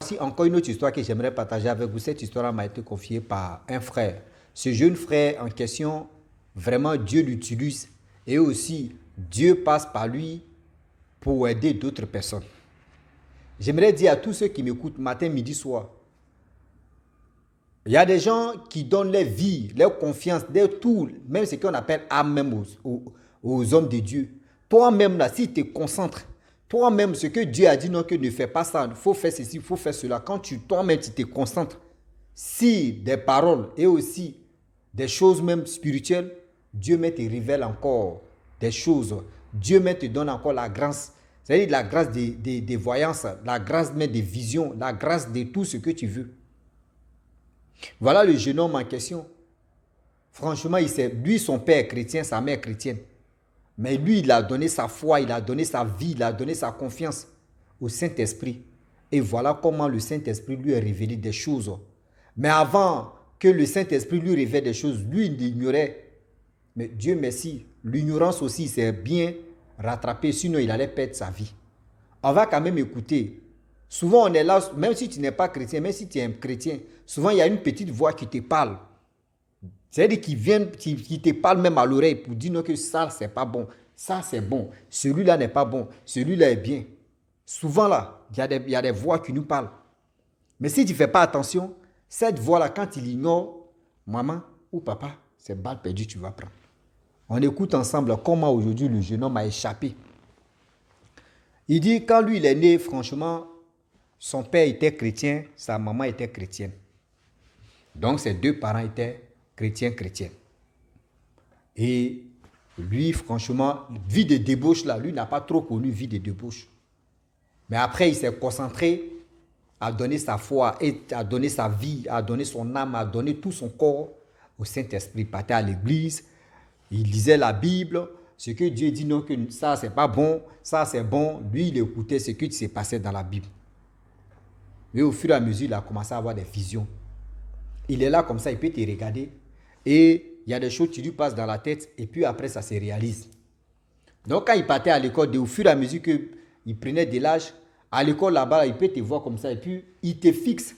voici encore une autre histoire que j'aimerais partager avec vous. Cette histoire m'a été confiée par un frère. Ce jeune frère en question, vraiment Dieu l'utilise et aussi Dieu passe par lui pour aider d'autres personnes. J'aimerais dire à tous ceux qui m'écoutent matin, midi, soir, il y a des gens qui donnent leur vie, leur confiance, leur tout, même ce qu'on appelle âme même aux hommes de Dieu. Toi-même, là, si tu te concentres, toi-même, ce que Dieu a dit, non, que ne fais pas ça, il faut faire ceci, il faut faire cela. Quand toi-même, tu te concentres, si des paroles et aussi des choses même spirituelles, Dieu même te révèle encore des choses. Dieu même te donne encore la grâce. C'est-à-dire la grâce des voyances, la grâce même des visions, la grâce de tout ce que tu veux. Voilà le jeune homme en question. Franchement, lui, son père est chrétien, sa mère est chrétienne. Mais lui, il a donné sa foi, il a donné sa vie, il a donné sa confiance au Saint-Esprit. Et voilà comment le Saint-Esprit lui a révélé des choses. Mais avant que le Saint-Esprit lui révèle des choses, lui, il l'ignorait. Mais Dieu merci, l'ignorance aussi s'est bien rattrapée, sinon il allait perdre sa vie. On va quand même écouter. Souvent, on est là, même si tu n'es pas chrétien, même si tu es un chrétien, souvent, il y a une petite voix qui te parle. C'est-à-dire qui te parle même à l'oreille pour dire non, que ça, c'est pas bon. Ça, c'est bon. Celui-là n'est pas bon. Celui-là est bien. Souvent, là, il y a des voix qui nous parlent. Mais si tu ne fais pas attention, cette voix-là, quand il ignore maman ou papa, c'est balle perdue, tu vas prendre. On écoute ensemble comment aujourd'hui le jeune homme a échappé. Il dit, quand lui, il est né, franchement, son père était chrétien, sa maman était chrétienne. Donc, ses deux parents étaient chrétiens. Et lui, franchement, vie de débauche, là, lui n'a pas trop connu vie de débauche. Mais après, il s'est concentré à donner sa foi, et à donner sa vie, à donner son âme, à donner tout son corps au Saint-Esprit. Il partait à l'église, il lisait la Bible, ce que Dieu dit, non, que ça, c'est pas bon, ça, c'est bon. Lui, il écoutait ce qui s'est passé dans la Bible. Mais au fur et à mesure, il a commencé à avoir des visions. Il est là comme ça, il peut te regarder. Et il y a des choses qui lui passent dans la tête. Et puis après, ça se réalise. Donc quand il partait à l'école, au fur et à mesure qu'il prenait de l'âge, à l'école là-bas, il peut te voir comme ça. Et puis il te fixe.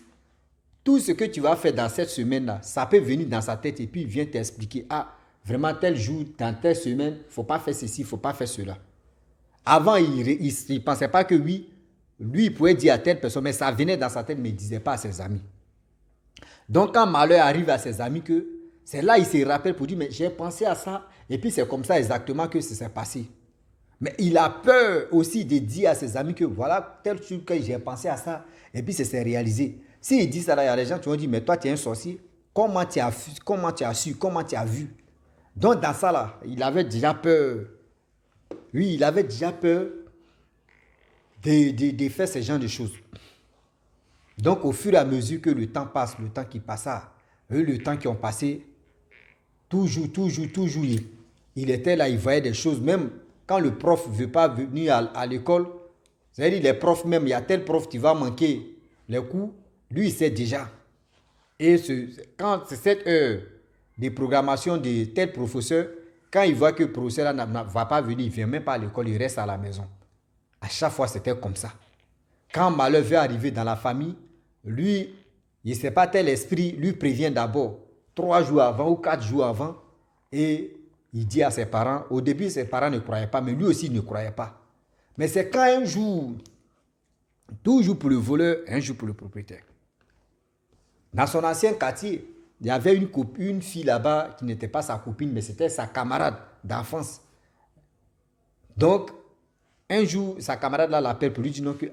Tout ce que tu vas faire dans cette semaine-là, ça peut venir dans sa tête. Et puis il vient t'expliquer. Ah, vraiment tel jour, dans telle semaine, il ne faut pas faire ceci, il ne faut pas faire cela. Avant, il ne pensait pas que oui, lui, il pouvait dire à telle personne, mais ça venait dans sa tête, mais il ne disait pas à ses amis. Donc, quand malheur arrive à ses amis, c'est là qu'il se rappelle pour dire, mais j'ai pensé à ça, et puis c'est comme ça exactement que ça s'est passé. Mais il a peur aussi de dire à ses amis que voilà, tel truc que j'ai pensé à ça, et puis ça s'est réalisé. S'il dit ça, là, il y a des gens qui vont dire, mais toi, tu es un sorcier, comment tu as su, comment tu as vu? Donc, dans ça, là, il avait déjà peur. Oui, il avait déjà peur de faire ce genre de choses. Donc, au fur et à mesure que le temps passe, le temps qui passa, le temps qui ont passé, toujours, il était là, il voyait des choses. Même quand le prof ne veut pas venir à l'école, c'est-à-dire les profs même, il y a tel prof qui va manquer les cours, lui, il sait déjà. Et quand c'est cette heure de programmation de tel professeur, quand il voit que le professeur ne va pas venir, il ne vient même pas à l'école, il reste à la maison. À chaque fois, c'était comme ça. Quand malheur veut arriver dans la famille, lui, il ne sait pas tel esprit, lui prévient d'abord 3 jours avant ou 4 jours avant et il dit à ses parents, au début ses parents ne croyaient pas, mais lui aussi ne croyait pas. Mais c'est quand un jour, toujours pour le voleur, un jour pour le propriétaire. Dans son ancien quartier, il y avait une fille là-bas qui n'était pas sa copine, mais c'était sa camarade d'enfance. Donc, un jour, sa camarade là l'appelle pour lui dire non, que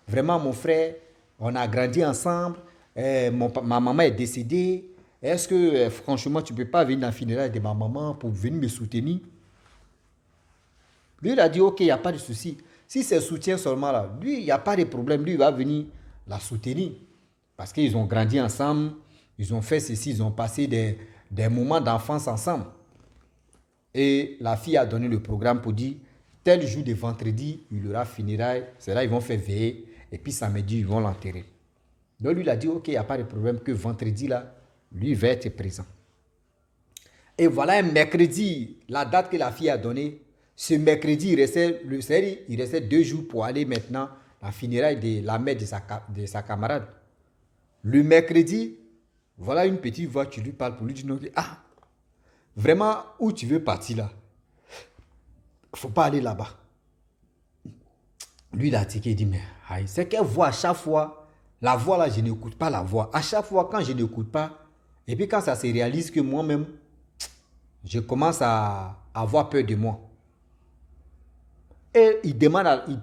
vraiment mon frère, on a grandi ensemble, ma maman est décédée, est-ce que franchement tu ne peux pas venir dans le funérail de ma maman pour venir me soutenir? Lui il a dit ok, il n'y a pas de souci. Si c'est soutien seulement là, lui il n'y a pas de problème, lui il va venir la soutenir. Parce qu'ils ont grandi ensemble, ils ont fait ceci, ils ont passé des moments d'enfance ensemble. Et la fille a donné le programme pour dire tel jour de vendredi, il y aura funérailles, c'est là ils vont faire veiller, et puis samedi, ils vont l'enterrer. Donc lui, il a dit, ok, il n'y a pas de problème que vendredi, là, lui va être présent. Et voilà un mercredi, la date que la fille a donnée, ce mercredi, il restait 2 jours pour aller maintenant la funéraille de la mère de sa camarade. Le mercredi, voilà une petite voix qui lui parle pour lui dire, non, ah, vraiment, où tu veux partir là? Il ne faut pas aller là-bas. Lui, il a tiqué, il dit, mais c'est qu'elle voit à chaque fois, la voix là, je n'écoute pas la voix. À chaque fois, quand je n'écoute pas, et puis quand ça se réalise que moi-même, je commence à avoir peur de moi. Et il demande, il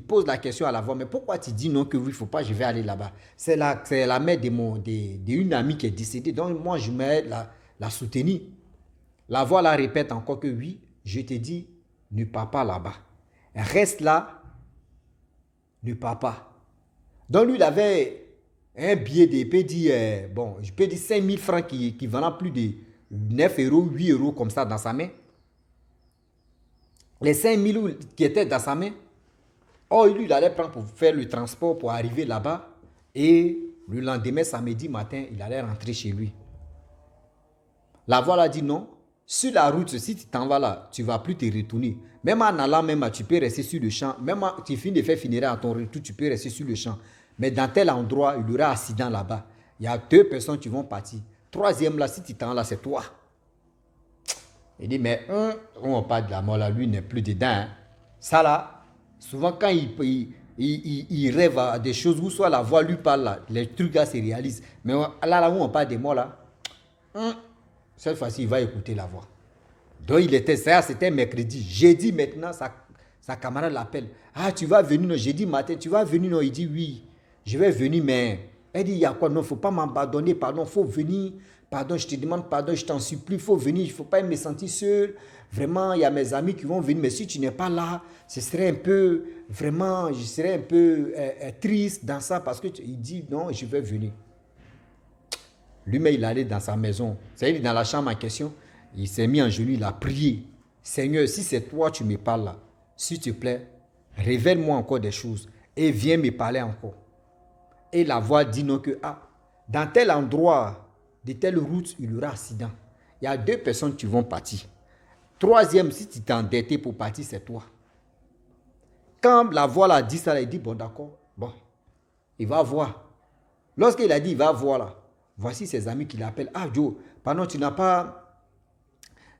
pose la question à la voix, mais pourquoi tu dis non que oui, il ne faut pas, je vais aller là-bas? C'est la mère d'une amie qui est décédée, donc moi, je vais la soutenir. La voix la répète encore que oui, je te dis, ne pars pas là-bas. Reste là, ne pars pas. Donc lui, il avait un billet de, je peux dire 5 000 francs qui vendant plus de 9 euros, 8 euros comme ça dans sa main. Les 5 000 qui étaient dans sa main, lui, il allait prendre pour faire le transport pour arriver là-bas. Et le lendemain, samedi matin, il allait rentrer chez lui. La voix a dit non. Sur la route, si tu t'en vas là, tu ne vas plus te retourner. Même en allant, tu peux rester sur le champ. Même si tu finis de faire funéraire à ton retour, tu peux rester sur le champ. Mais dans tel endroit, il y aura un accident là-bas. Il y a 2 personnes qui vont partir. Troisième là, si tu t'en vas là, c'est toi. Il dit, mais on parle de la mort là, lui n'est plus dedans. Hein. Ça là, souvent quand il rêve à des choses où soit la voix lui parle là, les trucs là se réalisent. Mais là où on parle des morts là, cette fois-ci, il va écouter la voix. Donc, c'était mercredi. Jeudi, maintenant, sa camarade l'appelle. Ah, tu vas venir, non, jeudi matin, tu vas venir, non? Il dit, oui, je vais venir, mais... Elle dit, il y a quoi? Non, il ne faut pas m'abandonner, pardon, il faut venir. Pardon, je te demande pardon, je t'en supplie, il faut venir, il ne faut pas me sentir seul. Vraiment, il y a mes amis qui vont venir, mais si tu n'es pas là, ce serait un peu, vraiment, je serais un peu triste dans ça, parce qu'il dit, non, je vais venir. Lui-même, il allait dans sa maison. C'est-à-dire, dans la chambre en question, il s'est mis en genoux, il a prié. Seigneur, si c'est toi, tu me parles là, s'il te plaît, révèle-moi encore des choses et viens me parler encore. Et la voix dit non que, dans tel endroit, de telle route, il y aura accident. Il y a 2 personnes qui vont partir. Troisième, si tu t'es endetté pour partir, c'est toi. Quand la voix l'a dit ça, il dit, bon d'accord, bon, il va voir. Lorsqu'il a dit, il va voir là, voici ses amis qui l'appellent. Ah Joe, pardon, tu n'as pas...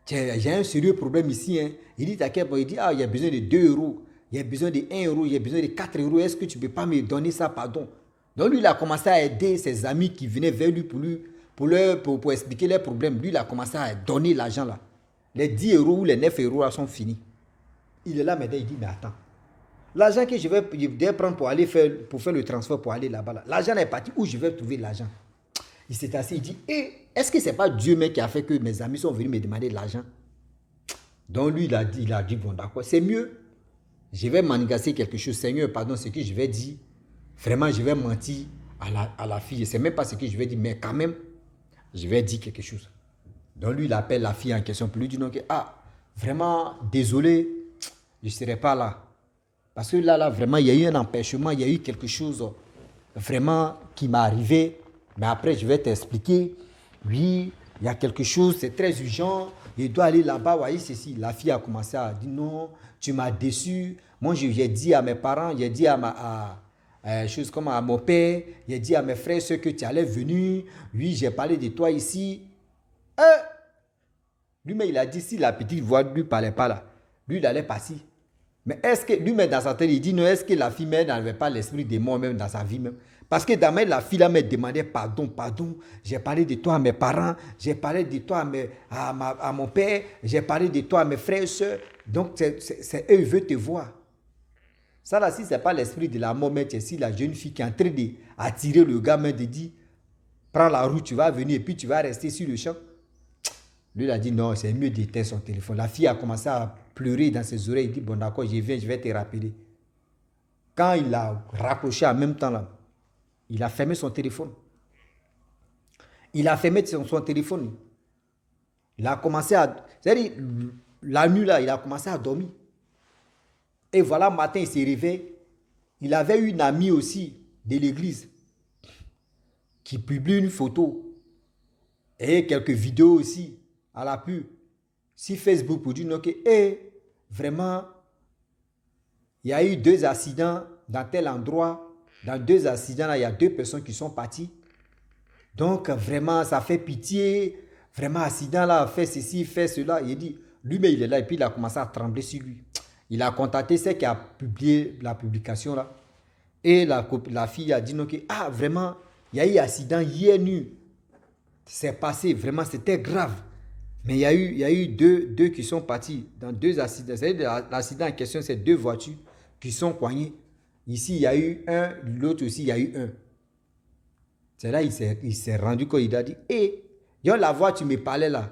J'ai un sérieux problème ici. Hein. Il dit, t'inquiète, il dit, il y a besoin de 2 euros, il y a besoin de 1 euro, il y a besoin de 4 euros. Est-ce que tu ne peux pas me donner ça, pardon? Donc lui, il a commencé à aider ses amis qui venaient vers lui pour expliquer leurs problèmes. Lui, il a commencé à donner l'argent là. Les 10 euros ou les 9 euros là sont finis. Il est là maintenant, il dit, mais attends. L'argent que je vais prendre pour faire le transfert pour aller là-bas, l'argent est parti. Où je vais trouver l'argent? Il s'est assis, il dit, est-ce que ce n'est pas Dieu même qui a fait que mes amis sont venus me demander de l'argent? Donc lui, il a dit, bon d'accord, c'est mieux. Je vais manigancer quelque chose. Seigneur, pardon, ce que je vais dire. Vraiment, je vais mentir à la fille. Je ne sais même pas ce que je vais dire, mais quand même, je vais dire quelque chose. Donc lui, il appelle la fille en question pour lui dire, donc, vraiment, désolé, je ne serai pas là. Parce que là, vraiment, il y a eu un empêchement, il y a eu quelque chose vraiment qui m'est arrivé. Mais après, je vais t'expliquer. Oui, il y a quelque chose, c'est très urgent. Je dois aller là-bas, voyez ceci. La fille a commencé à dire non, tu m'as déçu. Moi, j'ai dit à mes parents, j'ai dit chose comme à mon père, j'ai dit à mes frères ceux que tu allais venir. Oui, j'ai parlé de toi ici. Lui-même, il a dit si la petite voix ne lui parlait pas là, lui, il allait passer. Mais est-ce que, lui-même dans sa tête, il dit non, est-ce que la fille même n'avait pas l'esprit de mort même dans sa vie même? Parce que dans la fille là me demandait pardon, j'ai parlé de toi à mes parents, j'ai parlé de toi à mon père, j'ai parlé de toi à mes frères et soeurs. Donc, c'est eux, ils veulent te voir. Ça là, si ce n'est pas l'esprit de la mort, mais c'est si la jeune fille qui est en train d'attirer le gars, mais de dire, prends la route, tu vas venir et puis tu vas rester sur le champ. Lui, il a dit non, c'est mieux d'éteindre son téléphone. La fille a commencé à pleurer dans ses oreilles. Il dit, bon d'accord, je viens, je vais te rappeler. Quand il a raccroché en même temps, là, il a fermé son téléphone. Il a fermé son téléphone. Il a commencé à... C'est-à-dire, la nuit, là, il a commencé à dormir. Et voilà, matin, il s'est réveillé. Il avait une amie aussi de l'église qui publie une photo et quelques vidéos aussi à la pub sur Facebook pour dire que vraiment, il y a eu 2 accidents dans tel endroit, dans 2 accidents, là, il y a 2 personnes qui sont parties. Donc, vraiment, ça fait pitié. Vraiment, accident là, fait ceci, fait cela. Il dit, lui-même, il est là. Et puis, il a commencé à trembler sur lui. Il a contacté celle qui a publié la publication là. Et la fille a dit, non, que, ah, vraiment, il y a eu accident hier nuit. C'est passé, vraiment, c'était grave. Mais il y a eu deux qui sont partis dans 2 accidents. C'est-à-dire, l'accident en question, c'est 2 voitures qui sont coignées. Ici, il y a eu un, l'autre aussi, il y a eu un. C'est là il s'est rendu compte, il a dit, hé, la voix, tu me parlais là.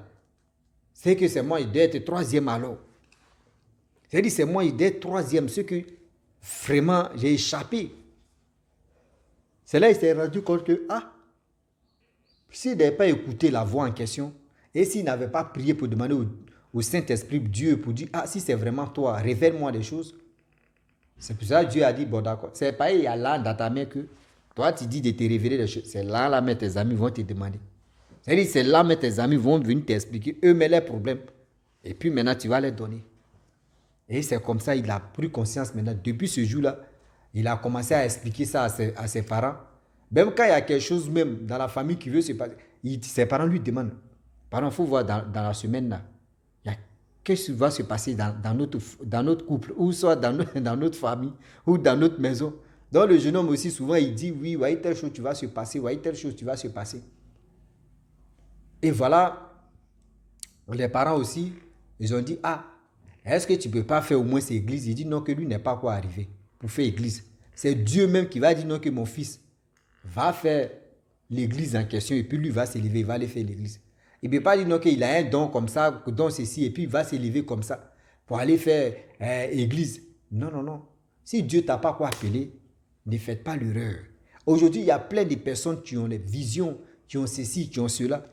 C'est que c'est moi, il doit être 3e alors. C'est-à-dire, c'est moi, il doit être 3e. Ce que vraiment, j'ai échappé. C'est là il s'est rendu compte que, ah, s'il n'avait pas écouté la voix en question, et s'il n'avait pas prié pour demander au Saint-Esprit, Dieu, pour dire, ah, si c'est vraiment toi, révèle-moi des choses. C'est pour ça que Dieu a dit, bon d'accord, c'est pas il y a là dans ta main que toi tu dis de te révéler des choses. C'est là, mais tes amis vont te demander. C'est-à-dire, c'est là, mais tes amis vont venir t'expliquer eux-mêmes leurs problèmes. Et puis maintenant, tu vas les donner. Et c'est comme ça, il a pris conscience maintenant. Depuis ce jour-là, il a commencé à expliquer ça à ses parents. Même quand il y a quelque chose même dans la famille qui veut se passer, ses parents lui demandent, pardon, il faut voir dans la semaine là, qu'est-ce qui va se passer dans notre couple, ou soit dans notre famille, ou dans notre maison. Donc le jeune homme aussi, souvent, il dit, oui, voyez telle chose, tu vas se passer, voyez telle chose, tu vas se passer. Et voilà, les parents aussi, ils ont dit, ah, est-ce que tu ne peux pas faire au moins cette église? Il dit non, que lui n'est pas quoi arriver pour faire église. C'est Dieu même qui va dire non, que mon fils va faire l'église en question, et puis lui va s'élever, il va aller faire l'église. Il ne peut pas dire non, qu'il a un don comme ça, don ceci, et puis il va s'élever comme ça pour aller faire église. Non, non, non. Si Dieu ne t'a pas quoi appelé, ne faites pas l'erreur. Aujourd'hui, il y a plein de personnes qui ont des visions, qui ont ceci, qui ont cela.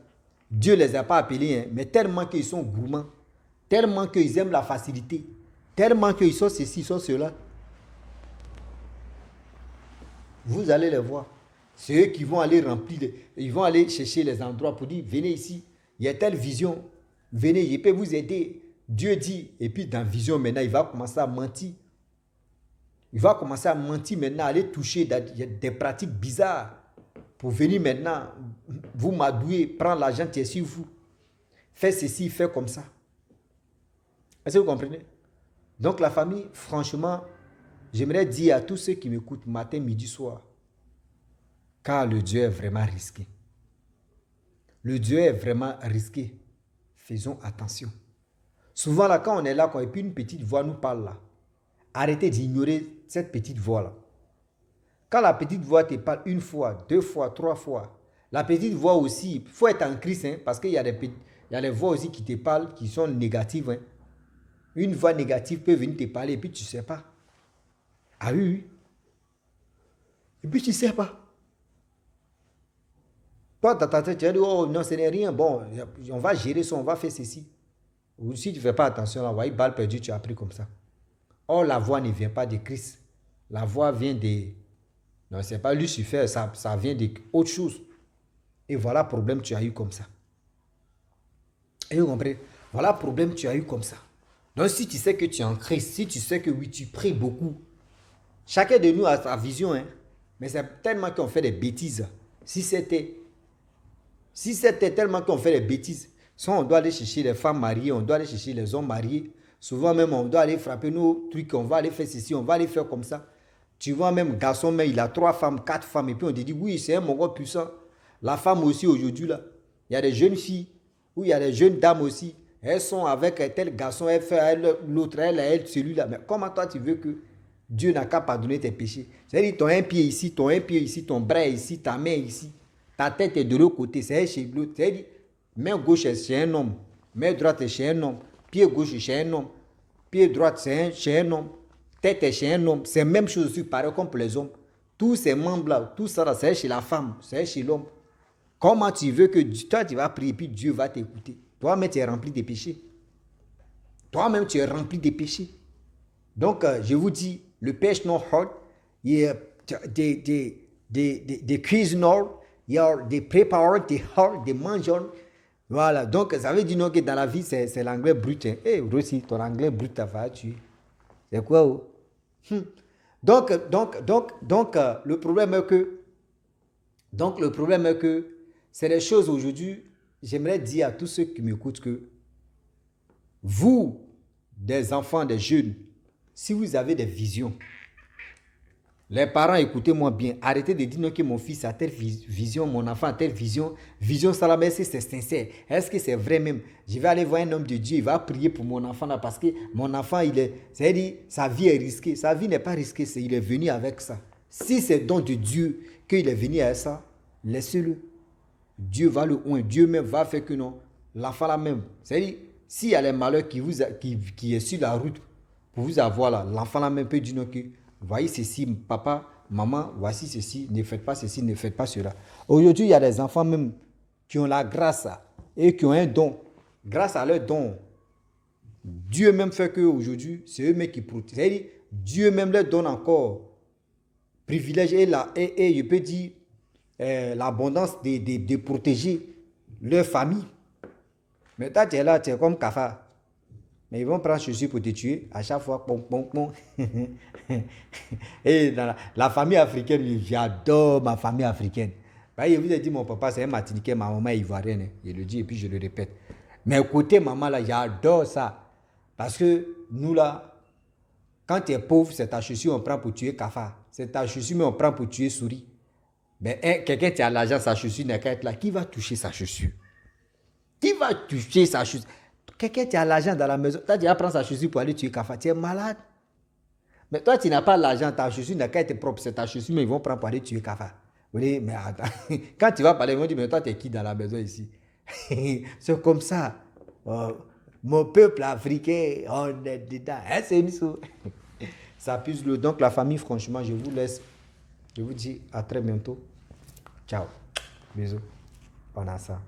Dieu ne les a pas appelés, hein, mais tellement qu'ils sont gourmands, tellement qu'ils aiment la facilité, tellement qu'ils sont ceci, ils sont cela. Vous allez les voir. C'est eux qui vont aller remplir, ils vont aller chercher les endroits pour dire, venez ici, il y a telle vision, venez, je peux vous aider. Dieu dit, et puis dans la vision maintenant, il va commencer à mentir. Il va commencer à mentir maintenant, aller toucher des pratiques bizarres pour venir maintenant vous m'adouer, prendre l'argent qui est sur vous. Fais ceci, fais comme ça. Est-ce que vous comprenez? Donc la famille, franchement, j'aimerais dire à tous ceux qui m'écoutent matin, midi, soir, car le Dieu est vraiment risqué. Le Dieu est vraiment risqué. Faisons attention. Souvent là, quand on est là, et puis une petite voix nous parle là, arrêtez d'ignorer cette petite voix-là. Quand la petite voix te parle 1 fois, 2 fois, 3 fois, la petite voix aussi, il faut être en Christ, hein, parce qu'il y a des voix aussi qui te parlent, qui sont négatives. Hein. Une voix négative peut venir te parler et puis tu ne sais pas. Ah oui, oui. Et puis tu ne sais pas. Toi, dans ta tête, tu as dit, oh non, ce n'est rien, bon, on va gérer ça, on va faire ceci. Ou si tu ne fais pas attention, là, voyez, balle perdue, tu as pris comme ça. Or, la voix ne vient pas de Christ. La voix vient de... Non, ce n'est pas Lucifer, ça vient d'autre chose. Et voilà le problème que tu as eu comme ça. Et vous comprenez? Voilà le problème que tu as eu comme ça. Donc, si tu sais que tu es en Christ, si tu sais que oui, tu pries beaucoup, chacun de nous a sa vision, hein. Mais c'est tellement qu'on fait des bêtises. Si c'était tellement qu'on fait des bêtises, soit on doit aller chercher les femmes mariées, on doit aller chercher les hommes mariés, souvent même on doit aller frapper nos trucs, on va aller faire ceci, on va aller faire comme ça. Tu vois même garçon, mais il a 3 femmes, 4 femmes, et puis on te dit, oui, c'est un mongol puissant. La femme aussi aujourd'hui, là, il y a des jeunes filles, ou il y a des jeunes dames aussi, elles sont avec un tel garçon, elle fait l'autre, elle, celui-là. Mais comment toi tu veux que Dieu n'a qu'à pardonner tes péchés? C'est-à-dire, ton un pied ici, ton un pied ici, ton bras ici, ta main ici, ta tête est de l'autre côté, c'est chez l'autre. C'est-à-dire, main gauche est chez un homme, main droite est chez un homme, pied gauche est chez un homme, pied droit c'est chez un homme, tête est chez un homme. C'est la même chose aussi, pareil comme pour les hommes. Tous ces membres-là, tout ça, c'est chez la femme, c'est chez l'homme. Comment tu veux que toi, tu vas prier, puis Dieu va t'écouter? Toi-même, tu es rempli de péchés. Toi-même, tu es rempli de péchés. Donc, je vous dis, le pêche non hard, il y a des cuisineurs, il y a des préparateurs, des hard, des mangeurs. Voilà. Donc, ça veut dire que dans la vie, c'est l'anglais brut. Hein. Hey, Rossi, ton anglais brut, ça va tuer. C'est quoi? Oh? Le problème est que, c'est des choses aujourd'hui, j'aimerais dire à tous ceux qui m'écoutent que vous, des enfants, des jeunes, si vous avez des visions, les parents, écoutez-moi bien, arrêtez de dire non que mon fils a telle vision, mon enfant a telle vision. Vision, ça là, mais c'est sincère. Est-ce que c'est vrai même? Je vais aller voir un homme de Dieu, il va prier pour mon enfant là parce que mon enfant, c'est-à-dire, sa vie est risquée. Sa vie n'est pas risquée, il est venu avec ça. Si c'est don de Dieu qu'il est venu avec ça, laissez-le. Dieu va le oindre, Dieu même va faire que non. L'enfant là même, c'est-à-dire, s'il y a les malheurs qui est sur la route pour vous avoir là, l'enfant là même peut dire non que voyez ceci, papa, maman, voici ceci, ne faites pas ceci, ne faites pas cela. Aujourd'hui, il y a des enfants même qui ont la grâce et qui ont un don. Grâce à leur don, Dieu même fait qu'aujourd'hui, c'est eux-mêmes qui protègent. C'est-à-dire, Dieu même leur donne encore privilège et je peux dire l'abondance de protéger leur famille. Mais toi, tu es là, tu es comme cafard. Mais ils vont prendre chaussures pour te tuer à chaque fois. Pom, pom, pom. Et dans la famille africaine, j'adore ma famille africaine. Bah, je vous ai dit, mon papa, c'est un Martiniquais, ma maman est ivoirienne. Je le dis et puis je le répète. Mais côté maman, là, j'adore ça. Parce que nous, là, quand tu es pauvre, c'est ta chaussure, on prend pour tuer cafard. C'est ta chaussure, mais on prend pour tuer souris. Mais quelqu'un qui a l'argent, sa chaussure n'est qu'à être là. Qui va toucher sa chaussure? Qui va toucher sa chaussure? Quelqu'un qui a l'argent dans la maison, toi tu vas prendre sa chaussure pour aller tuer cafard, tu es malade. Mais toi tu n'as pas l'argent, ta chaussure n'a qu'à être propre, c'est ta chaussure, mais ils vont prendre pour aller tuer cafard. Vous voyez, mais attends, quand tu vas parler, ils vont dire, mais toi tu es qui dans la maison ici? C'est comme ça. Mon peuple africain, on est dedans. Hein, c'est une chose. Ça puse le. Donc la famille, franchement, je vous laisse. Je vous dis à très bientôt. Ciao. Bisous. Pendant ça.